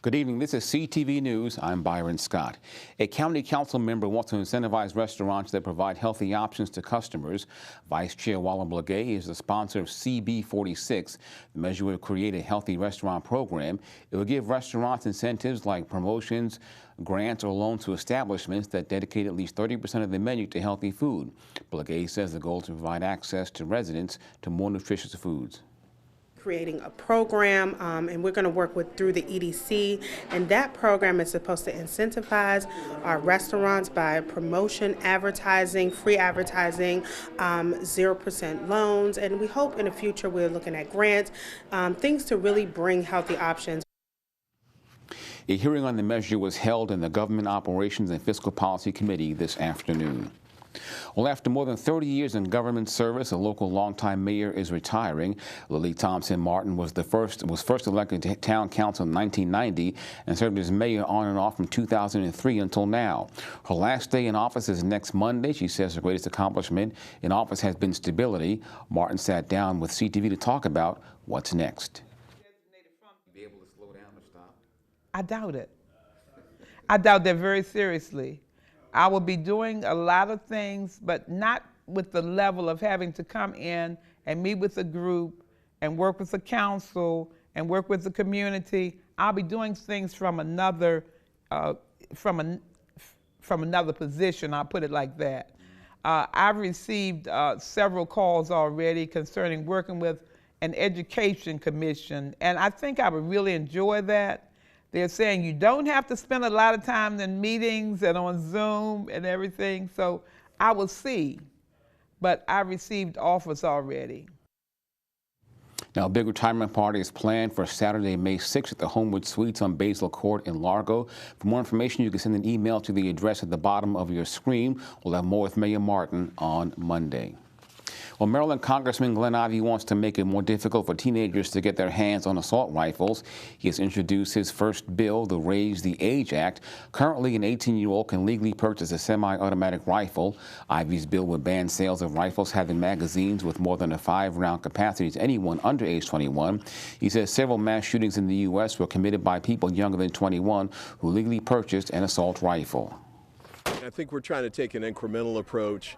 Good evening. This is CTV News. I'm Byron Scott. A county council member wants to incentivize restaurants that provide healthy options to customers. Vice Chair Wallen Blagay is the sponsor of CB46. The measure will create a healthy restaurant program. It will give restaurants incentives like promotions, grants, or loans to establishments that dedicate at least 30% of the menu to healthy food. Blagay says the goal is to provide access to residents to more nutritious foods. Creating a program, and we're going to work through the EDC, and that program is supposed to incentivize our restaurants by promotion, advertising, free advertising, 0% loans, and we hope in the future we're looking at grants, things to really bring healthy options. A hearing on the measure was held in the Government Operations and Fiscal Policy Committee this afternoon. Well, after more than 30 years in government service, a local longtime mayor is retiring. Lily Thompson Martin was first elected to town council in 1990 and served as mayor on and off from 2003 until now. Her last day in office is next Monday. She says her greatest accomplishment in office has been stability. Martin sat down with CTV to talk about what's next. Be able to slow down or stop? I doubt it. I doubt that very seriously. I will be doing a lot of things, but not with the level of having to come in and meet with a group and work with the council and work with the community. I'll be doing things from another position. I'll put it like that. I've received several calls already concerning working with an education commission, and I think I would really enjoy that. They're saying you don't have to spend a lot of time in meetings and on Zoom and everything, so I will see. But I received offers already. Now, a big retirement party is planned for Saturday, May 6th at the Homewood Suites on Basil Court in Largo. For more information, you can send an email to the address at the bottom of your screen. We'll have more with Mayor Martin on Monday. Well, Maryland Congressman Glenn Ivey wants to make it more difficult for teenagers to get their hands on assault rifles. He has introduced his first bill, the Raise the Age Act. Currently, an 18-year-old can legally purchase a semi-automatic rifle. Ivey's bill would ban sales of rifles having magazines with more than a 5-round capacity to anyone under age 21. He says several mass shootings in the U.S. were committed by people younger than 21 who legally purchased an assault rifle. I think we're trying to take an incremental approach.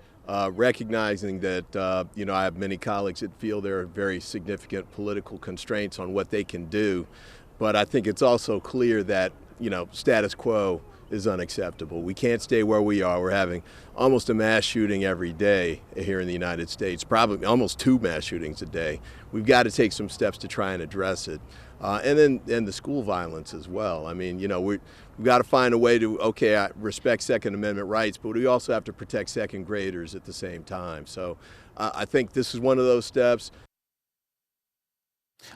Recognizing that, I have many colleagues that feel there are very significant political constraints on what they can do. But I think it's also clear that, status quo is unacceptable. We can't stay where we are. We're having almost a mass shooting every day here in the United States, probably almost 2 mass shootings a day. We've got to take some steps to try and address it. And the school violence as well. I mean, we've got to find a way to, I respect Second Amendment rights, but we also have to protect second graders at the same time. So I think this is one of those steps.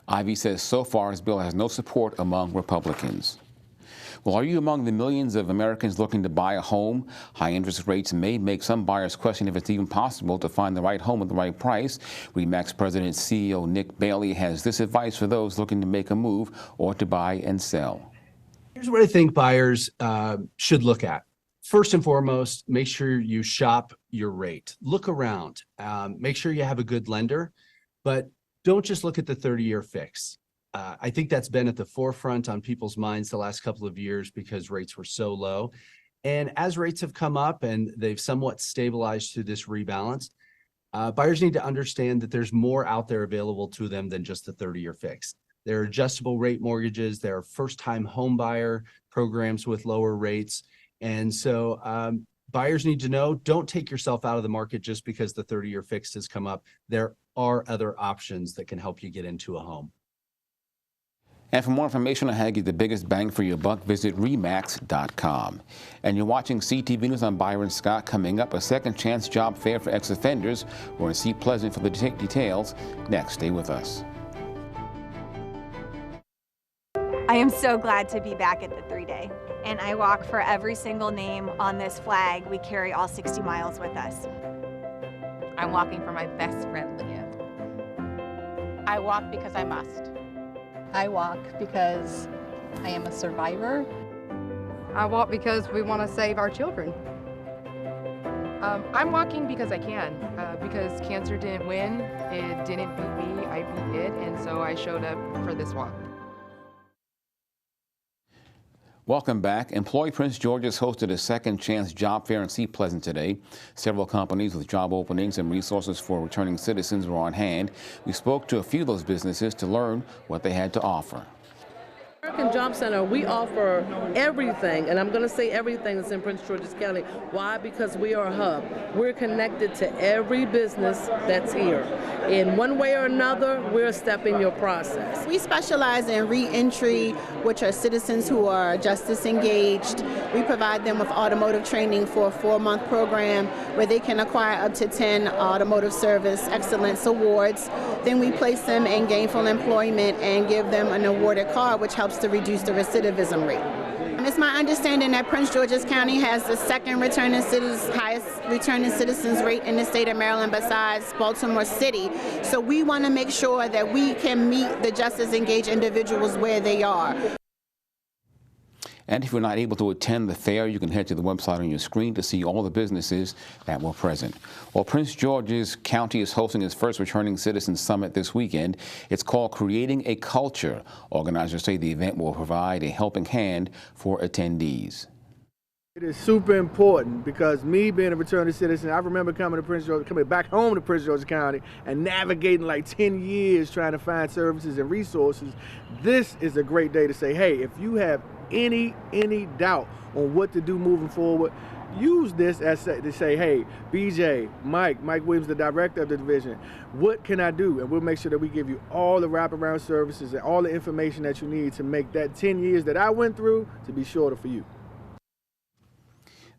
Ivey says so far his bill has no support among Republicans. Well, are you among the millions of Americans looking to buy a home? High interest rates may make some buyers question if it's even possible to find the right home at the right price. RE/MAX President and CEO Nick Bailey has this advice for those looking to make a move or to buy and sell. Here's what I think buyers should look at. First and foremost, make sure you shop your rate. Look around. Make sure you have a good lender, but don't just look at the 30-year fix. I think that's been at the forefront on people's minds the last couple of years because rates were so low. And as rates have come up and they've somewhat stabilized through this rebalance, buyers need to understand that there's more out there available to them than just the 30-year fix. There are adjustable rate mortgages. There are first-time home buyer programs with lower rates. And so buyers need to know, don't take yourself out of the market just because the 30-year fix has come up. There are other options that can help you get into a home. And for more information on how to get the biggest bang for your buck, visit RE/MAX.com. And you're watching CTV News. I'm Byron Scott. Coming up, a second chance job fair for ex-offenders. We're in Seat Pleasant for the details. Next, stay with us. I am so glad to be back at the 3-day. And I walk for every single name on this flag we carry all 60 miles with us. I'm walking for my best friend, Leah. I walk because I must. I walk because I am a survivor. I walk because we want to save our children. I'm walking because I can, because cancer didn't win, it didn't beat me, I beat it, and so I showed up for this walk. Welcome back. Employ Prince George's hosted a second chance job fair in Seat Pleasant today. Several companies with job openings and resources for returning citizens were on hand. We spoke to a few of those businesses to learn what they had to offer. American Job Center, we offer everything, and I'm going to say everything that's in Prince George's County. Why? Because we are a hub. We're connected to every business that's here. In one way or another, we're a step in your process. We specialize in re-entry, which are citizens who are justice engaged. We provide them with automotive training for a 4-month program where they can acquire up to 10 automotive service excellence awards. Then we place them in gainful employment and give them an awarded card, which helps to reduce the recidivism rate. It's my understanding that Prince George's County has the highest returning citizens rate in the state of Maryland besides Baltimore City. So we want to make sure that we can meet the justice engaged individuals where they are. And if you're not able to attend the fair, you can head to the website on your screen to see all the businesses that were present. Well, Prince George's County is hosting its first Returning Citizens Summit this weekend. It's called Creating a Culture. Organizers say the event will provide a helping hand for attendees. It is super important because me being a returning citizen, I remember coming back home to Prince George's County and navigating like 10 years trying to find services and resources. This is a great day to say, hey, if you have any doubt on what to do moving forward, use this as to say, hey, BJ, Mike Williams, the director of the division, what can I do? And we'll make sure that we give you all the wraparound services and all the information that you need to make that 10 years that I went through to be shorter for you.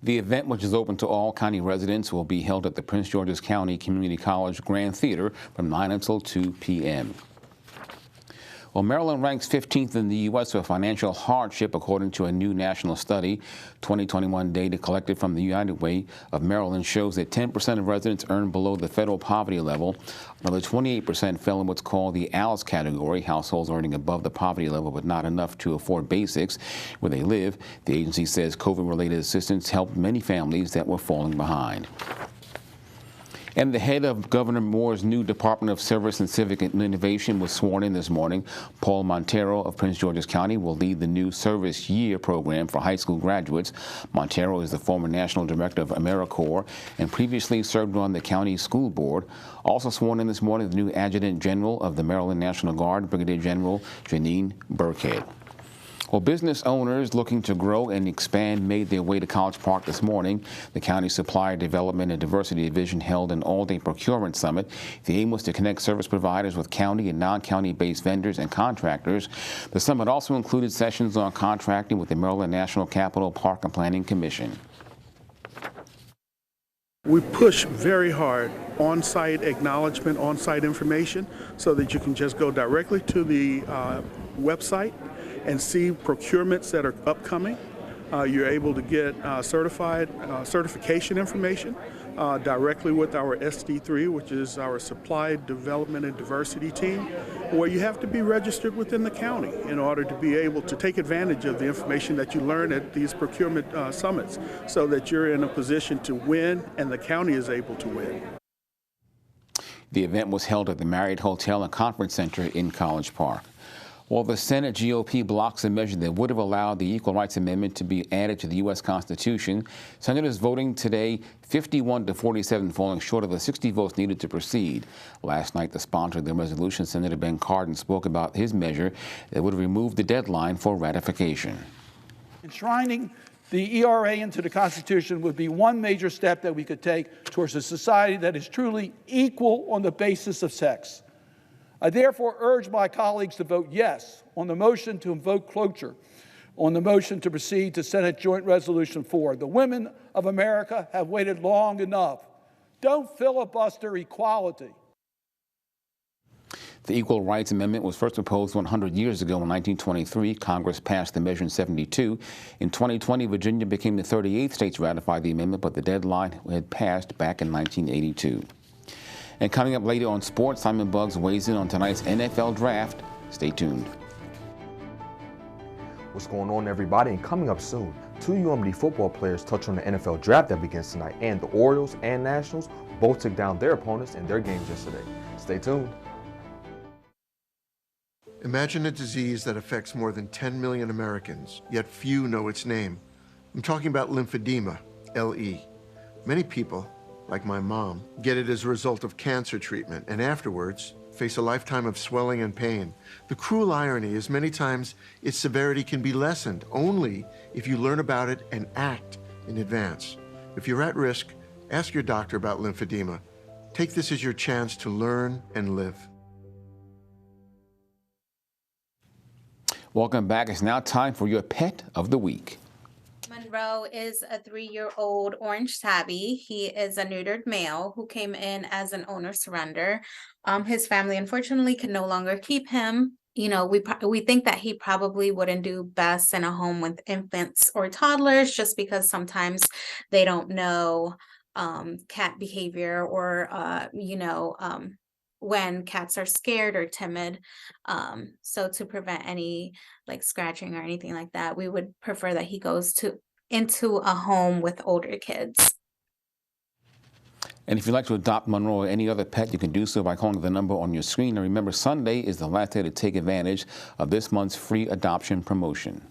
The event, which is open to all county residents, will be held at the Prince George's County Community College Grand Theater from 9 until 2 p.m. Well, Maryland ranks 15th in the U.S. for financial hardship, according to a new national study. 2021 data collected from the United Way of Maryland shows that 10% of residents earn below the federal poverty level. Another 28% fell in what's called the ALS category, households earning above the poverty level but not enough to afford basics where they live. The agency says COVID-related assistance helped many families that were falling behind. And the head of Governor Moore's new Department of Service and Civic Innovation was sworn in this morning. Paul Montero of Prince George's County will lead the new Service Year program for high school graduates. Montero is the former National Director of AmeriCorps and previously served on the county school board. Also sworn in this morning, the new Adjutant General of the Maryland National Guard, Brigadier General Janine Burkhead. Well, business owners looking to grow and expand made their way to College Park this morning. The County Supplier Development and Diversity Division held an all-day procurement summit. The aim was to connect service providers with county and non-county-based vendors and contractors. The summit also included sessions on contracting with the Maryland National Capital Park and Planning Commission. We push very hard on-site acknowledgement, on-site information, so that you can just go directly to the website and see procurements that are upcoming. You're able to get certification information directly with our SD3, which is our Supply Development and Diversity team, where you have to be registered within the county in order to be able to take advantage of the information that you learn at these procurement summits, so that you're in a position to win and the county is able to win. The event was held at the Marriott Hotel and Conference Center in College Park. Well, the Senate GOP blocks a measure that would have allowed the Equal Rights Amendment to be added to the U.S. Constitution. Senators voting today 51-47, falling short of the 60 votes needed to proceed. Last night, the sponsor of the resolution, Senator Ben Cardin, spoke about his measure that would have removed the deadline for ratification. Enshrining the ERA into the Constitution would be one major step that we could take towards a society that is truly equal on the basis of sex. I therefore urge my colleagues to vote yes on the motion to invoke cloture, on the motion to proceed to Senate Joint Resolution 4. The women of America have waited long enough. Don't filibuster equality. The Equal Rights Amendment was first proposed 100 years ago in 1923. Congress passed the measure in 1972. In 2020, Virginia became the 38th state to ratify the amendment, but the deadline had passed back in 1982. And coming up later on sports, Simon Buggs weighs in on tonight's NFL draft. Stay tuned. What's going on, everybody? And coming up soon, two UMD football players touch on the NFL draft that begins tonight, and the Orioles and Nationals both took down their opponents in their games yesterday. Stay tuned. Imagine a disease that affects more than 10 million Americans, yet few know its name. I'm talking about lymphedema, LE. Many people, like my mom, get it as a result of cancer treatment and afterwards face a lifetime of swelling and pain. The cruel irony is many times its severity can be lessened only if you learn about it and act in advance. If you're at risk, ask your doctor about lymphedema. Take this as your chance to learn and live. Welcome back. It's now time for your pet of the week. Monroe is a 3-year-old orange tabby. He is a neutered male who came in as an owner surrender. His family unfortunately can no longer keep him. You know, we think that he probably wouldn't do best in a home with infants or toddlers, just because sometimes they don't know cat behavior or when cats are scared or timid. So to prevent any like scratching or anything like that, we would prefer that he goes into a home with older kids. And if you'd like to adopt Monroe or any other pet, you can do so by calling the number on your screen. And remember, Sunday is the last day to take advantage of this month's free adoption promotion.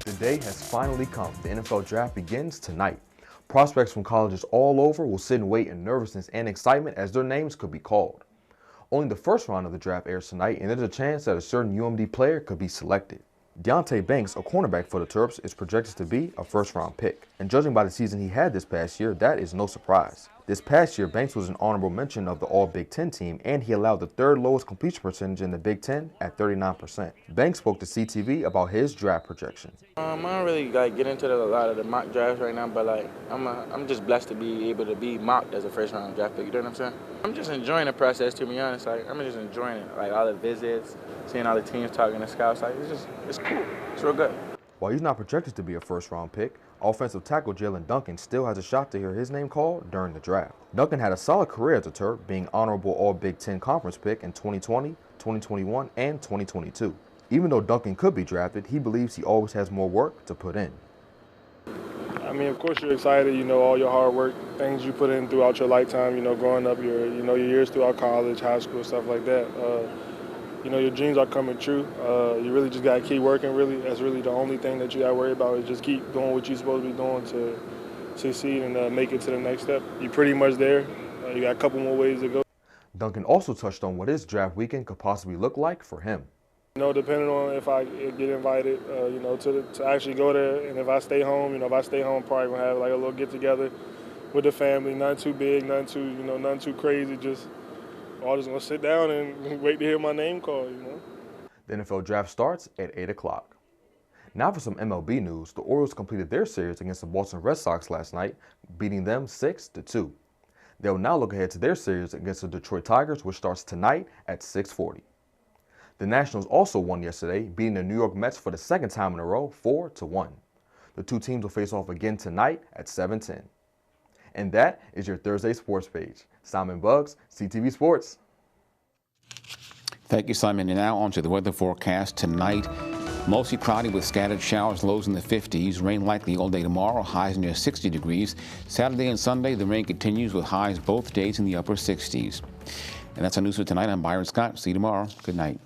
The day has finally come. The NFL draft begins tonight. Prospects from colleges all over will sit and wait in nervousness and excitement as their names could be called. Only the first round of the draft airs tonight, and there's a chance that a certain UMD player could be selected. Deontay Banks, a cornerback for the Terps, is projected to be a first-round pick. And judging by the season he had this past year, that is no surprise. This past year, Banks was an honorable mention of the All-Big Ten team, and he allowed the third lowest completion percentage in the Big Ten at 39%. Banks spoke to CTV about his draft projection. I don't really get into a lot of the mock drafts right now, but I'm just blessed to be able to be mocked as a first-round draft pick. You know what I'm saying? I'm just enjoying the process, to be honest. I'm just enjoying it, all the visits, seeing all the teams talking to scouts. It's cool. It's real good. While he's not projected to be a first-round pick, offensive tackle Jalen Duncan still has a shot to hear his name called during the draft. Duncan had a solid career as a Terp, being honorable All-Big Ten Conference pick in 2020, 2021, and 2022. Even though Duncan could be drafted, he believes he always has more work to put in. I mean, of course you're excited, all your hard work, things you put in throughout your lifetime, growing up, your years throughout college, high school, stuff like that. Your dreams are coming true. You really just got to keep working, really. That's really the only thing that you got to worry about, is just keep doing what you're supposed to be doing to succeed and make it to the next step. You're pretty much there. You got a couple more ways to go. Duncan also touched on what his draft weekend could possibly look like for him. Depending on if I get invited, to actually go there, and if I stay home, I'm probably gonna have a little get together with the family. Nothing too big, nothing too crazy. Just all just gonna sit down and wait to hear my name called. The NFL draft starts at 8 o'clock. Now for some MLB news, the Orioles completed their series against the Boston Red Sox last night, beating them 6-2. They will now look ahead to their series against the Detroit Tigers, which starts tonight at 6:40. The Nationals also won yesterday, beating the New York Mets for the second time in a row, 4-1. The two teams will face off again tonight at 7:10. And that is your Thursday sports page. Simon Buggs, CTV Sports. Thank you, Simon. And now on to the weather forecast tonight. Mostly cloudy with scattered showers, lows in the 50s. Rain likely all day tomorrow, highs near 60 degrees. Saturday and Sunday, the rain continues with highs both days in the upper 60s. And that's our news for tonight. I'm Byron Scott. See you tomorrow. Good night.